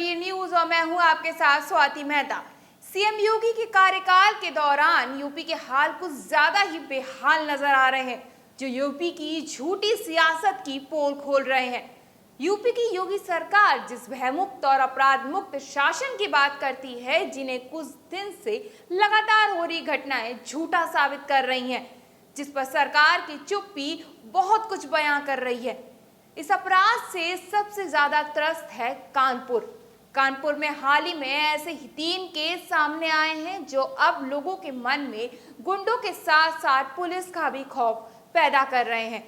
Kabir news और मैं हूं आपके साथ स्वाति मेहता। सीएम योगी के कार्यकाल के दौरान यूपी के हाल कुछ ज्यादा ही बेहाल नजर आ रहे हैं, जो यूपी की झूठी सियासत की पोल खोल रहे हैं। यूपी की योगी सरकार जिस भयमुक्त और अपराध मुक्त शासन की बात करती है, जिन्हें कुछ दिन से लगातार हो रही घटनाएं झूठा साबित कर रही हैं, जिस पर सरकार की चुप्पी बहुत कुछ बयां कर रही है। इस अपराध से सबसे ज्यादा त्रस्त है कानपुर में हाल ही में ऐसे ही 3 केस सामने आए हैं, जो अब लोगों के मन में गुंडों के साथ साथ पुलिस का भी खौफ पैदा कर रहे हैं।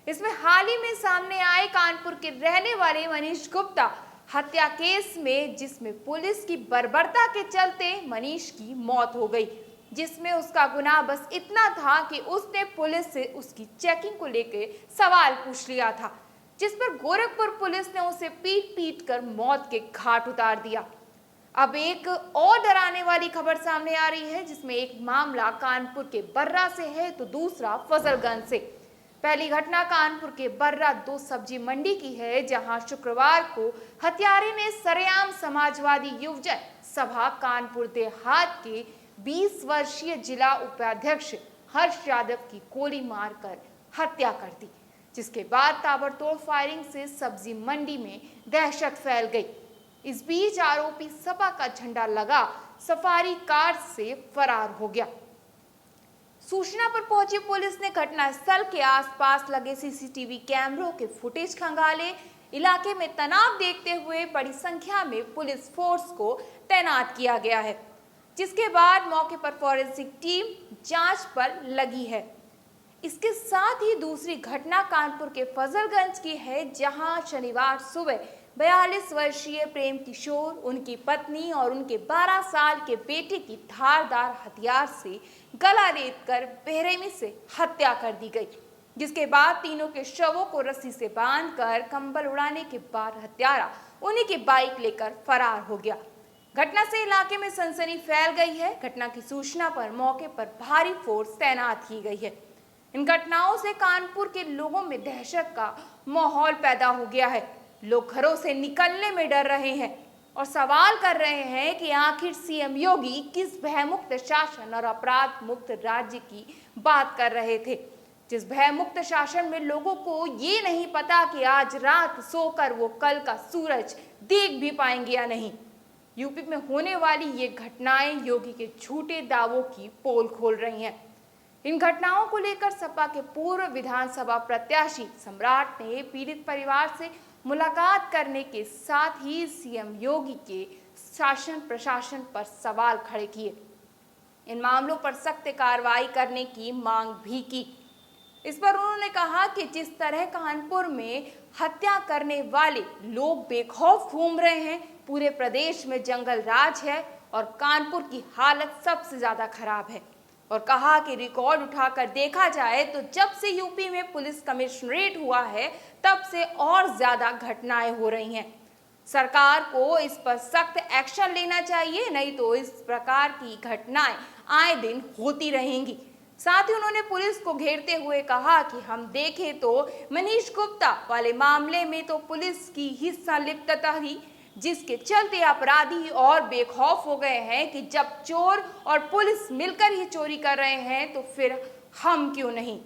इसमें हाल ही में सामने आए कानपुर के रहने वाले मनीष गुप्ता हत्या केस में, जिसमें पुलिस की बर्बरता के चलते मनीष की मौत हो गई, जिसमें उसका गुनाह बस इतना था कि उसने पुलिस से उसकी चेकिंग को लेकर सवाल पूछ लिया था, जिस पर गोरखपुर पुलिस ने उसे पीट कर मौत के घाट उतार दिया। अब एक और डराने वाली खबर सामने आ रही है, जिसमें एक मामला कानपुर के बर्रा से है तो दूसरा फजलगंज से। पहली घटना कानपुर के बर्रा 2 सब्जी मंडी की है, जहां शुक्रवार को हत्यारे ने सरेआम समाजवादी युवजन सभा कानपुर देहात के 20 वर्षीय जिला उपाध्यक्ष हर्ष यादव की गोली मारकर हत्या कर दी, जिसके बाद ताबड़तोड़ फायरिंग से सब्जी मंडी में दहशत फैल गई। इस बीच आरोपी सपा का झंडा लगा सफारी कार से फरार हो गया। सूचना पर पहुंची पुलिस ने घटनास्थल के आसपास लगे सीसीटीवी कैमरों के फुटेज खंगाले। इलाके में तनाव देखते हुए बड़ी संख्या में पुलिस फोर्स को तैनात किया गया है, जिसके बाद मौके पर फॉरेंसिक टीम जांच पर लगी है। इसके साथ ही दूसरी घटना कानपुर के फजलगंज की है, जहां शनिवार सुबह 42 वर्षीय प्रेम किशोर, उनकी पत्नी और उनके 12 साल के बेटे की धारदार हथियार से गला रेतकर बेरहमी से हत्या कर दी गई, जिसके बाद तीनों के शवों को रस्सी से बांधकर कंबल उड़ाने के बाद हत्यारा उन्हीं की बाइक लेकर फरार हो गया। घटना से इलाके में सनसनी फैल गई है। घटना की सूचना पर मौके पर भारी फोर्स तैनात की गई है। इन घटनाओं से कानपुर के लोगों में दहशत का माहौल पैदा हो गया है। लोग घरों से निकलने में डर रहे हैं और सवाल कर रहे हैं कि आखिर सीएम योगी किस भयमुक्त शासन और अपराध मुक्त राज्य की बात कर रहे थे, जिस भयमुक्त शासन में लोगों को ये नहीं पता कि आज रात सोकर वो कल का सूरज देख भी पाएंगे या नहीं। यूपी में होने वाली ये घटनाएं योगी के झूठे दावों की पोल खोल रही हैं। इन घटनाओं को लेकर सपा के पूर्व विधानसभा प्रत्याशी सम्राट ने पीड़ित परिवार से मुलाकात करने के साथ ही सीएम योगी के शासन प्रशासन पर सवाल खड़े किए। इन मामलों पर सख्त कार्रवाई करने की मांग भी की। इस पर उन्होंने कहा कि जिस तरह कानपुर में हत्या करने वाले लोग बेखौफ घूम रहे हैं, पूरे प्रदेश में जंगल राज है और कानपुर की हालत सबसे ज्यादा खराब है। और कहा कि रिकॉर्ड उठाकर देखा जाए तो जब से यूपी में पुलिस कमिश्नरेट हुआ है, तब से और ज्यादा घटनाएं हो रही हैं। सरकार को इस पर सख्त एक्शन लेना चाहिए, नहीं तो इस प्रकार की घटनाएं आए दिन होती रहेंगी। साथ ही उन्होंने पुलिस को घेरते हुए कहा कि हम देखें तो मनीष गुप्ता वाले मामले में तो पुलिस की ही संलिप्तता थी, जिसके चलते अपराधी और बेखौफ हो गए हैं कि जब चोर और पुलिस मिलकर ही चोरी कर रहे हैं तो फिर हम क्यों नहीं।